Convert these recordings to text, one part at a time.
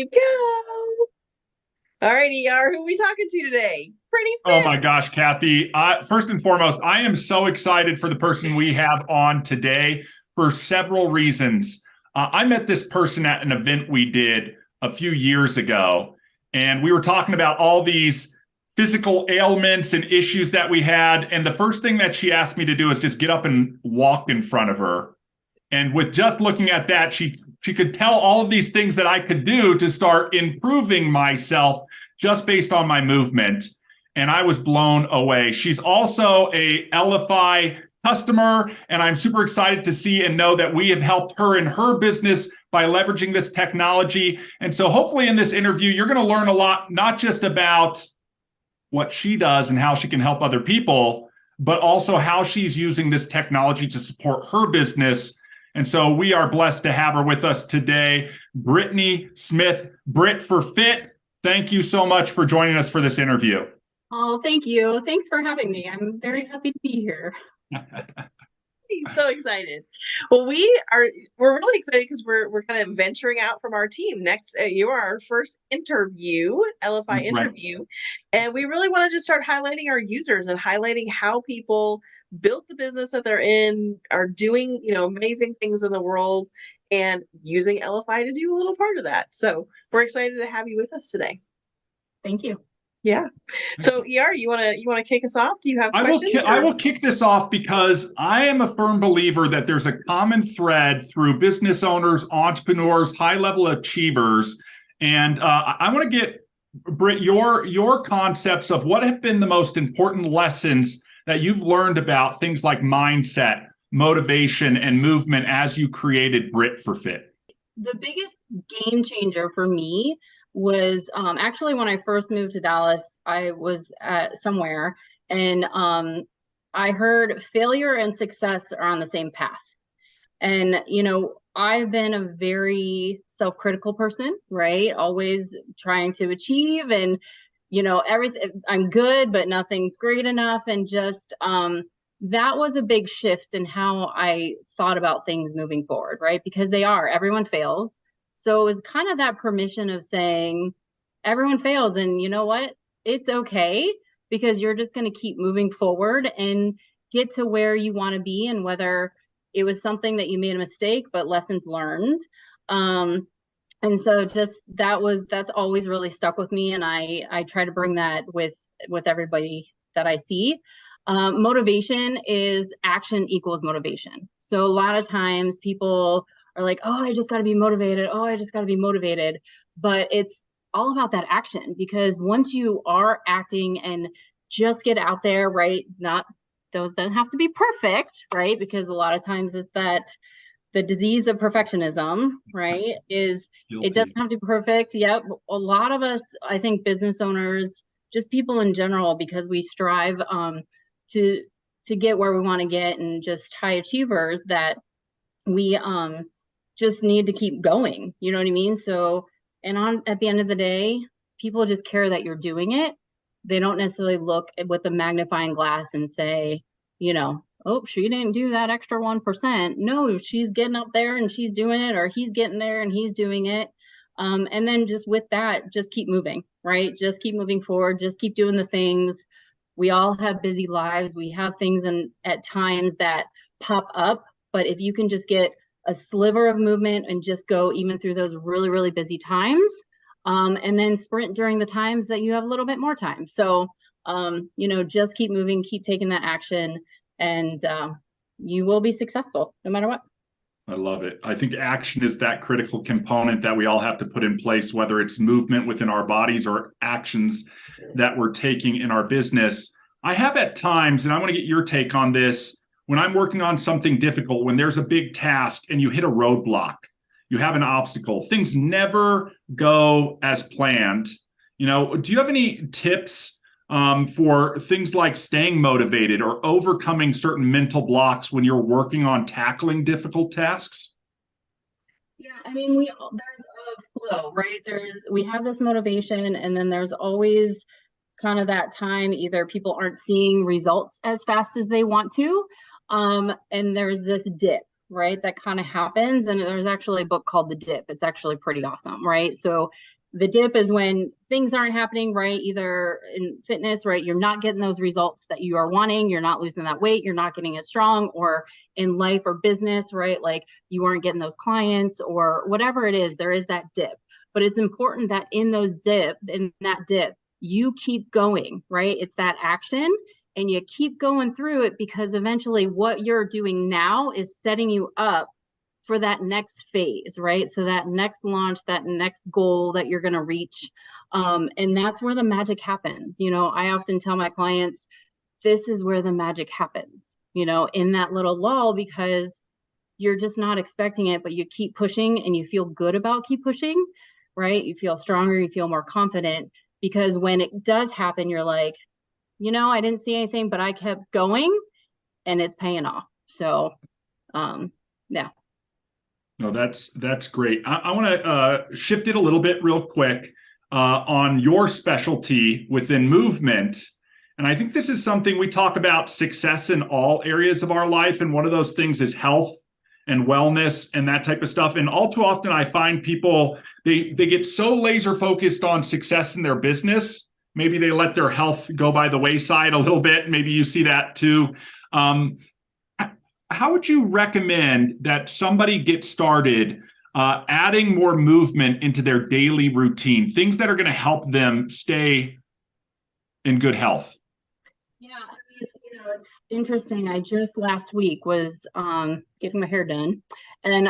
you go. All right, ER, who are we talking to today? Brittany Oh Smith. my gosh, Kathy. First and foremost, I am so excited for the person we have on today for several reasons. I met this person at an event we did a few years ago, and we were talking about all these physical ailments and issues that we had. And the first thing that she asked me to do is just get up and walk in front of her. And with just looking at that, she could tell all of these things that I could do to start improving myself just based on my movement. And I was blown away. She's also a LFI customer, and I'm super excited to see and know that we have helped her in her business by leveraging this technology. And so hopefully in this interview, you're going to learn a lot, not just about what she does and how she can help other people, but also how she's using this technology to support her business. And so we are blessed to have her with us today. Brittany Smith, Britt4fit. Thank you so much for joining us for this interview. Oh, thank you. Thanks for having me. I'm very happy to be here. He's so excited. Well, we're really excited because we're kind of venturing out from our team. Next, you are our first interview, LFI interview, right. And we really want to just start highlighting our users and highlighting how people built the business that they're in, are doing, amazing things in the world, and using LFI to do a little part of that. So we're excited to have you with us today. Thank you. Yeah. So ER, you wanna kick us off? Do you have questions? I will kick this off because I am a firm believer that there's a common thread through business owners, entrepreneurs, high-level achievers. And I want to get, Britt, your concepts of what have been the most important lessons that you've learned about things like mindset, motivation, and movement as you created Britt4fit. The biggest game changer for me was actually when I first moved to Dallas. I was somewhere and I heard failure and success are on the same path. And, I've been a very self-critical person, right? Always trying to achieve and, everything. I'm good, but nothing's great enough. And just that was a big shift in how I thought about things moving forward, right? Because everyone fails. So it was kind of that permission of saying everyone fails, and you know what? It's okay, because you're just going to keep moving forward and get to where you want to be. And whether it was something that you made a mistake, but lessons learned. And so just that's always really stuck with me. And I try to bring that with everybody that I see. Motivation is action equals motivation. So a lot of times people are like, oh, I just got to be motivated. Oh, I just got to be motivated. But it's all about that action, because once you are acting and just get out there, right? Those don't have to be perfect, right? Because a lot of times it's that the disease of perfectionism, right? Is Guilty. It doesn't have to be perfect. Yep. A lot of us, I think business owners, just people in general, because we strive to get where we want to get, and just high achievers, that we just need to keep going. You know what I mean? So, and at the end of the day, people just care that you're doing it. They don't necessarily look with a magnifying glass and say, oh, she didn't do that extra 1%. No, she's getting up there and she's doing it, or he's getting there and he's doing it. And then just with that, just keep moving, right? Just keep moving forward. Just keep doing the things. We all have busy lives. We have things at times that pop up. But if you can just get a sliver of movement and just go even through those really, really busy times, and then sprint during the times that you have a little bit more time. So, just keep moving, keep taking that action, and you will be successful no matter what. I love it. I think action is that critical component that we all have to put in place, whether it's movement within our bodies or actions that we're taking in our business. I have at times, and I want to get your take on this, when I'm working on something difficult, when there's a big task and you hit a roadblock, you have an obstacle, things never go as planned. Do you have any tips for things like staying motivated or overcoming certain mental blocks when you're working on tackling difficult tasks? Yeah, I mean, there's a flow, right? We have this motivation, and then there's always kind of that time, either people aren't seeing results as fast as they want to, and there's this dip, right, that kind of happens. And there's actually a book called The Dip. It's actually pretty awesome, right? So the dip is when things aren't happening, right? Either in fitness, right? You're not getting those results that you are wanting. You're not losing that weight. You're not getting as strong, or in life or business, right? Like you aren't getting those clients or whatever it is, there is that dip. But it's important that in that dip, you keep going, right? It's that action and you keep going through it, because eventually what you're doing now is setting you up for that next phase, right? So that next launch, that next goal that you're going to reach. And that's where the magic happens. I often tell my clients, this is where the magic happens, in that little lull, because you're just not expecting it, but you keep pushing and you feel good about keep pushing, right? You feel stronger, you feel more confident, because when it does happen, you're like, I didn't see anything, but I kept going and it's paying off. So, yeah. No, that's great. I want to shift it a little bit real quick on your specialty within movement. And I think this is something we talk about success in all areas of our life. And one of those things is health and wellness and that type of stuff. And all too often I find people, they get so laser focused on success in their business. Maybe they let their health go by the wayside a little bit. Maybe you see that too. How would you recommend that somebody get started adding more movement into their daily routine, things that are going to help them stay in good health? Yeah, it's interesting. I just last week was getting my hair done. And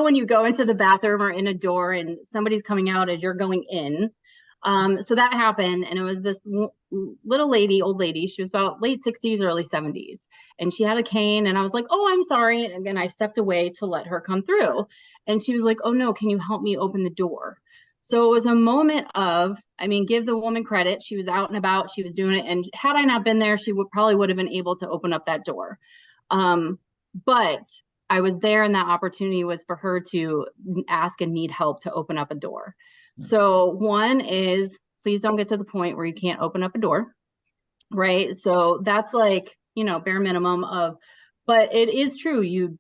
when you go into the bathroom or in a door and somebody's coming out as you're going in. So that happened, and it was this little lady, old lady. She was about late 60s, early 70s, and she had a cane. And I was like, "Oh, I'm sorry." And again, I stepped away to let her come through, and she was like, "Oh no, can you help me open the door?" So it was a moment of, give the woman credit. She was out and about. She was doing it, and had I not been there, she probably would have been able to open up that door. But I was there, and that opportunity was for her to ask and need help to open up a door. So one is, please don't get to the point where you can't open up a door, right? So that's like, bare minimum of, but it is true. You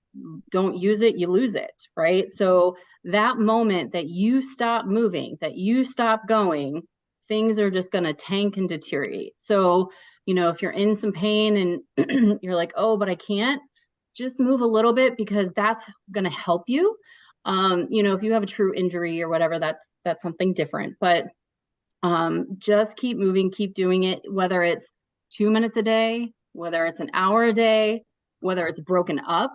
don't use it, you lose it, right? So that moment that you stop moving, that you stop going, things are just going to tank and deteriorate. So, if you're in some pain and you're like, oh, but I can't, just move a little bit, because that's going to help you. If you have a true injury or whatever, that's something different. But just keep moving, keep doing it, whether it's 2 minutes a day, whether it's an hour a day, whether it's broken up.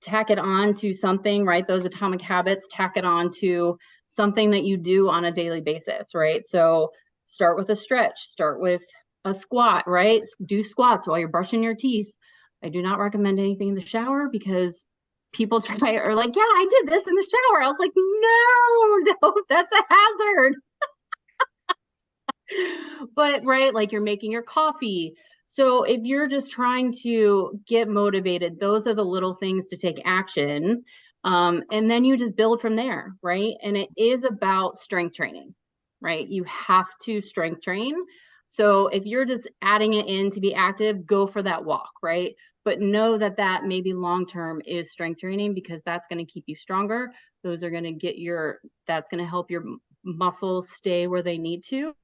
Tack it on to something, right? Those atomic habits, tack it on to something that you do on a daily basis, right? So start with a stretch, start with a squat, right? Do squats while you're brushing your teeth. I do not recommend anything in the shower, because people try or like, yeah, I did this in the shower. I was like, no, that's a hazard. But right, like you're making your coffee. So if you're just trying to get motivated, those are the little things to take action. And then you just build from there, right? And it is about strength training, right? You have to strength train. So if you're just adding it in to be active, go for that walk, right? But know that maybe long-term is strength training, because that's going to keep you stronger. Those are going to that's going to help your muscles stay where they need to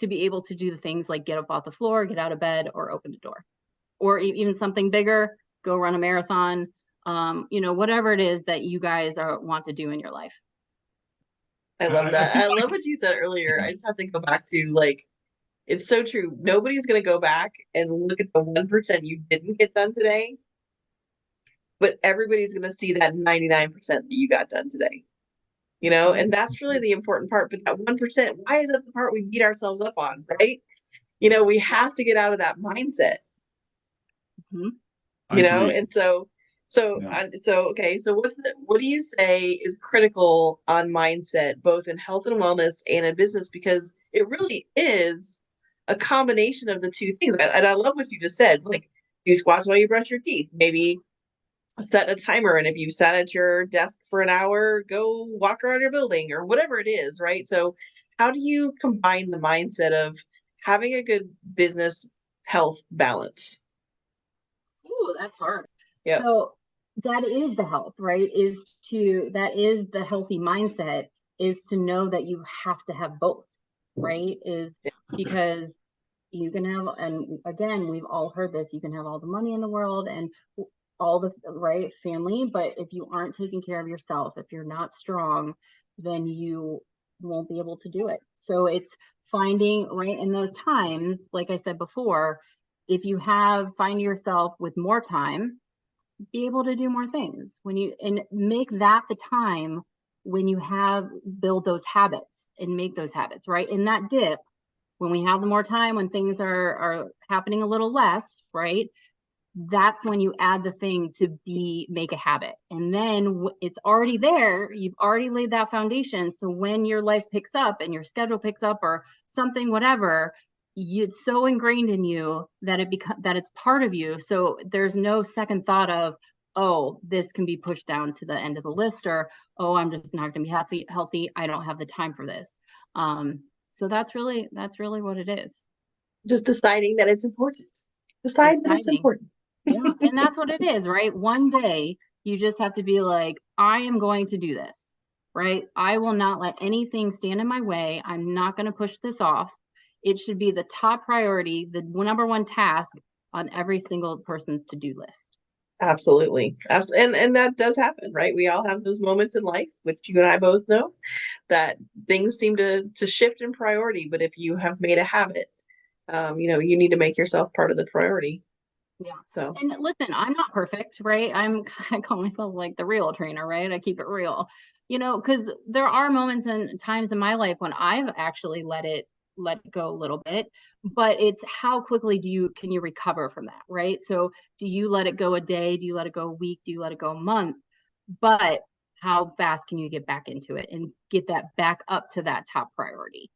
be able to do the things like get up off the floor, get out of bed, or open the door, or even something bigger, go run a marathon, whatever it is that you guys want to do in your life. I love that. I love what you said earlier. I just have to go back to, like, it's so true. Nobody's going to go back and look at the 1% you didn't get done today, but everybody's going to see that 99% that you got done today. And that's really the important part. But that 1%, why is that the part we beat ourselves up on, right? We have to get out of that mindset. And so okay. So what do you say is critical on mindset, both in health and wellness and in business? Because it really is a combination of the two things. And I love what you just said. Like, do squats while you brush your teeth. Maybe set a timer, and if you've sat at your desk for an hour, go walk around your building, or whatever it is, right? So how do you combine the mindset of having a good business health balance? Ooh, that's hard. Yeah. So that is the health, right? That is the healthy mindset, is to know that you have to have both, right? Is because you can have, and again, we've all heard this, you can have all the money in the world and all the right family, but if you aren't taking care of yourself, if you're not strong, then you won't be able to do it. So it's finding right in those times, like I said before, if you find yourself with more time, be able to do more things and make that the time when you build those habits and make those habits, right? In that dip, when we have the more time, when things are happening a little less, right? That's when you add the thing to make a habit. And then it's already there. You've already laid that foundation. So when your life picks up and your schedule picks up or something, whatever, it's so ingrained in you that it's part of you. So there's no second thought of, oh, this can be pushed down to the end of the list, or, oh, I'm just not going to be healthy. I don't have the time for this. So that's really what it is. Just deciding that it's important. Decide that it's important. Yeah, and that's what it is, right? One day you just have to be like, I am going to do this, right? I will not let anything stand in my way. I'm not going to push this off. It should be the top priority, the number one task on every single person's to-do list. Absolutely. And that does happen, right? We all have those moments in life, which you and I both know, that things seem to shift in priority. But if you have made a habit, you need to make yourself part of the priority. Yeah. So, and listen, I'm not perfect, right? I call myself like the real trainer, right? I keep it real, because there are moments and times in my life when I've actually let it go a little bit, but it's how quickly can you recover from that, right? So do you let it go a day? Do you let it go a week? Do you let it go a month? But how fast can you get back into it and get that back up to that top priority?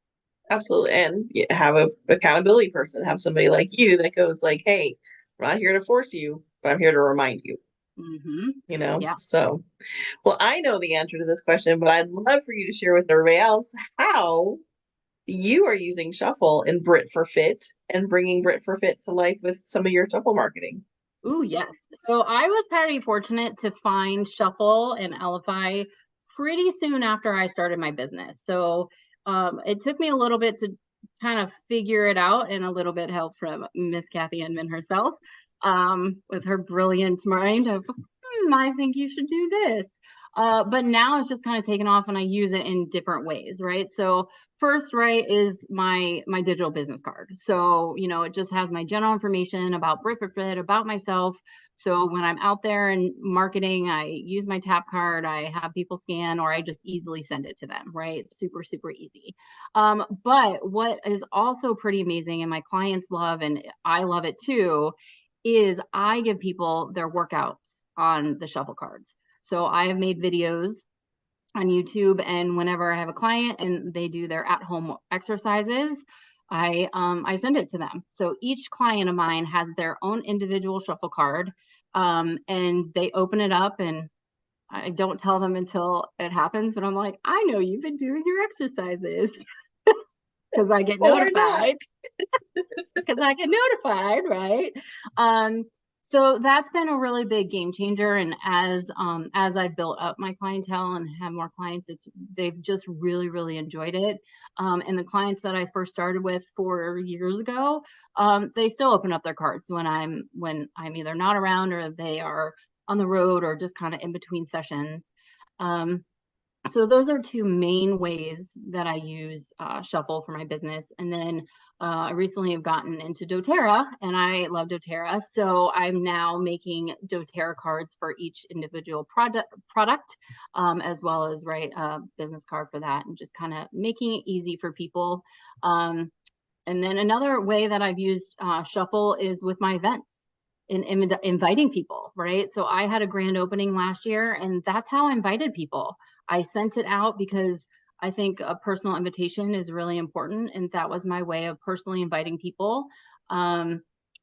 absolutely. And have a accountability person, have somebody like you that goes like, hey, I'm not here to force you, but I'm here to remind you. Yeah. So, well, I know the answer to this question, but I'd love for you to share with everybody else how you are using Shuffle in Britt4fit and bringing Britt4fit to life with some of your Shuffle marketing. Oh, yes. So I was pretty fortunate to find Shuffle and Ellify pretty soon after I started my business. So it took me a little bit to kind of figure it out, and a little bit help from Miss Kathy Inman herself, with her brilliant mind of, I think you should do this. But now it's just kind of taken off and I use it in different ways, right? So first, right, is my digital business card. So, it just has my general information about Britt4fit, about myself. So when I'm out there and marketing, I use my tap card, I have people scan, or I just easily send it to them, right? It's super, super easy. But what is also pretty amazing, and my clients love, and I love it too, is I give people their workouts on the Shuffle cards. So I have made videos on YouTube, and whenever I have a client and they do their at-home exercises, I send it to them. So each client of mine has their own individual Shuffle card, and they open it up, and I don't tell them until it happens, but I'm like, I know you've been doing your exercises because I get notified. Because I get notified, right? So that's been a really big game changer. And as I've built up my clientele and have more clients, they've just really, really enjoyed it. And the clients that I first started with 4 years ago, they still open up their cards when I'm either not around, or they are on the road, or just kind of in between sessions. So those are two main ways that I use Shuffle for my business. And then I recently have gotten into doTERRA, and I love doTERRA. So I'm now making doTERRA cards for each individual product, as well as write a business card for that, and just kind of making it easy for people. And then another way that I've used Shuffle is with my events, in inviting people, right? So I had a grand opening last year, and that's how I invited people. I sent it out because I think a personal invitation is really important, and that was my way of personally inviting people,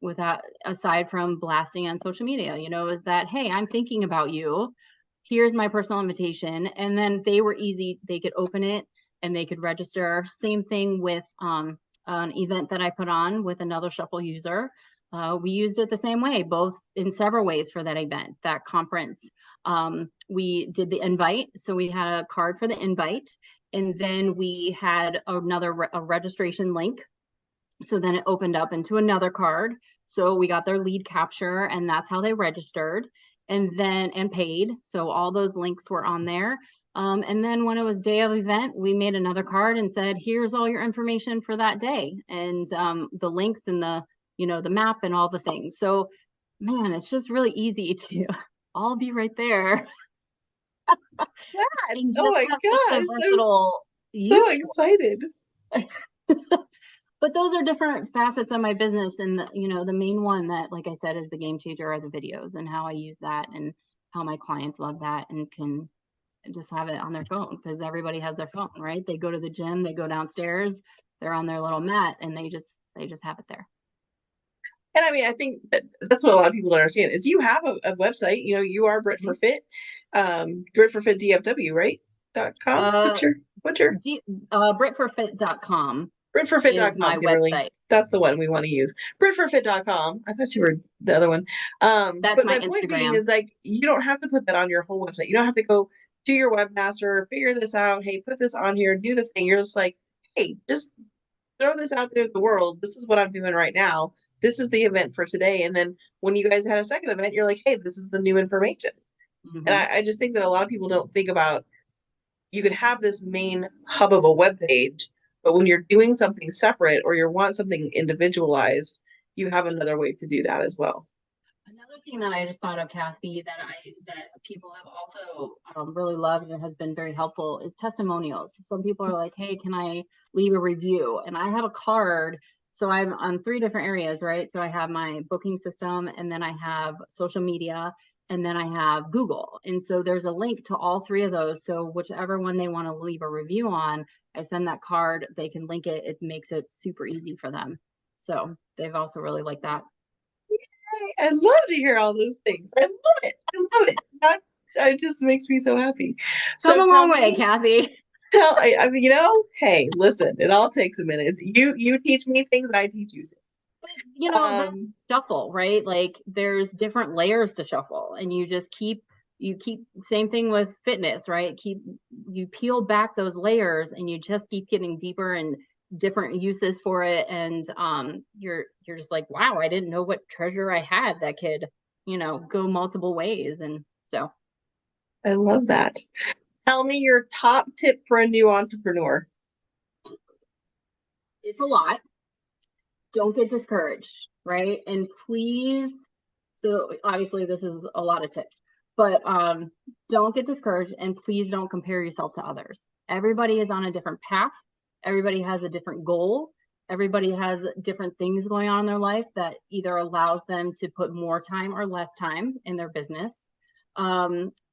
without, aside from blasting on social media, is that, hey, I'm thinking about you. Here's my personal invitation. And then they could open it and they could register. Same thing with an event that I put on with another Shuffle user. we used it the same way, both in several ways for that event, that conference. We did the invite. So we had a card for the invite, and then we had a registration link. So then it opened up into another card. So we got their lead capture, and that's how they registered and paid. So all those links were on there. And then when it was day of event, we made another card and said, here's all your information for that day, and the links and the map and all the things. So man, it's just really easy to all be right there. Oh my gosh, I'm so excited. But those are different facets of my business, and the main one that, like I said, is the game changer are the videos, and how I use that, and how my clients love that and can just have it on their phone, because everybody has their phone, right? They go to the gym, they go downstairs, they're on their little mat, and they just have it there. And I mean, I think that's what a lot of people don't understand is you have a website. You are Britt4fit, Britt4fit DFW, right? .com. What's your Britt4fit.com. Britt4fit.com. My website. That's the one we want to use. Britt4fit.com. I thought you were the other one. That's but my point Instagram. being is, like, you don't have to put that on your whole website. You don't have to go to your webmaster, figure this out. Hey, put this on here, do the thing. You're just like, hey, just throw this out there to the world. This is what I'm doing right now. This is the event for today. And then when you guys had a second event, you're like, hey, this is the new information. Mm-hmm. And I just think that a lot of people don't think about, you could have this main hub of a web page, but when you're doing something separate or you want something individualized, you have another way to do that as well. Another thing that I just thought of, Kathy, that people have also really loved and has been very helpful is testimonials. Some people are like, hey, can I leave a review? And I have a card. So I'm on 3 different areas, right? So I have my booking system, and then I have social media, and then I have Google. And so there's a link to all 3 of those. So whichever one they want to leave a review on, I send that card, they can link it. It makes it super easy for them. So they've also really liked that. I love to hear all those things. I love it. It just makes me so happy. Come a long way, Kathy. I mean, hey, listen, it all takes a minute. You teach me things, I teach you things. But, shuffle, right? Like, there's different layers to shuffle, and you keep same thing with fitness, right? You peel back those layers, and you just keep getting deeper and different uses for it, and you're just like, wow, I didn't know what treasure I had that could go multiple ways. And so I love that. Tell me your top tip for a new entrepreneur. It's a lot. Don't get discouraged, right? And please, so obviously this is a lot of tips, but don't get discouraged, and please don't compare yourself to others. Everybody is on a different path. Everybody has a different goal. Everybody has different things going on in their life that either allows them to put more time or less time in their business.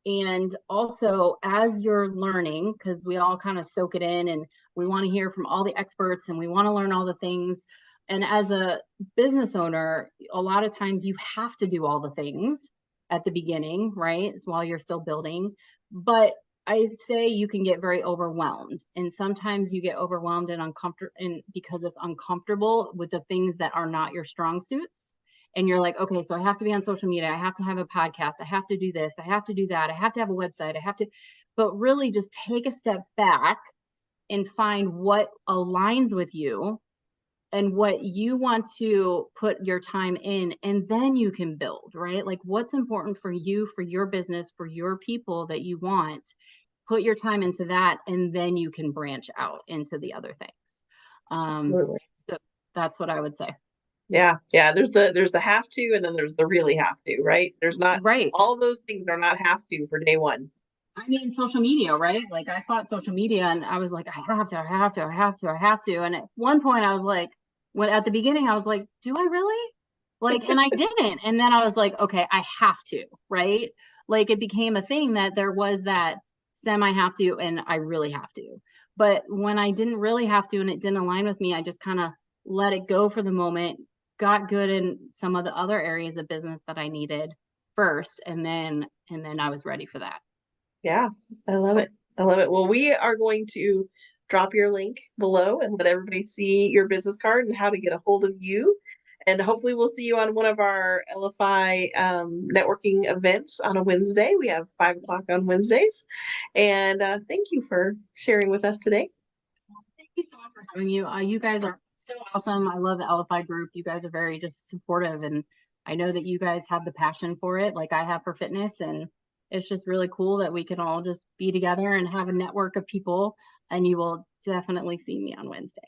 And also, as you're learning, because we all kind of soak it in, and we want to hear from all the experts, and we want to learn all the things. And as a business owner, a lot of times you have to do all the things at the beginning, right? While you're still building. But I say you can get very overwhelmed, and sometimes you get overwhelmed and uncomfortable, and because it's uncomfortable with the things that are not your strong suits. And you're like, okay, so I have to be on social media. I have to have a podcast. I have to do this. I have to do that. I have to have a website. But really just take a step back and find what aligns with you and what you want to put your time in, and then you can build, right? Like, what's important for you, for your business, for your people that you want. Put your time into that, and then you can branch out into the other things. Absolutely. So that's what I would say. Yeah. There's the have to, and then there's the really have to, right? There's not, right. All those things are not have to for day one. I mean, social media, right? Like, I thought social media, and I was like, I have to. And at one point I was like, at the beginning I was like, do I really? Like, and I didn't. And then I was like, okay, I have to, right? Like, it became a thing that there was that semi have to, and I really have to. But when I didn't really have to, and it didn't align with me, I just kind of let it go for the moment, got good in some of the other areas of business that I needed first. And then I was ready for that. Yeah, I love it. Well, we are going to drop your link below and let everybody see your business card and how to get a hold of you. And hopefully we'll see you on one of our LFI networking events on a Wednesday. We have 5 o'clock on Wednesdays. And thank you for sharing with us today. Thank you so much for having you. You guys are so awesome. I love the LFI group. You guys are very just supportive, and I know that you guys have the passion for it, like I have for fitness. And it's just really cool that we can all just be together and have a network of people. And you will definitely see me on Wednesday.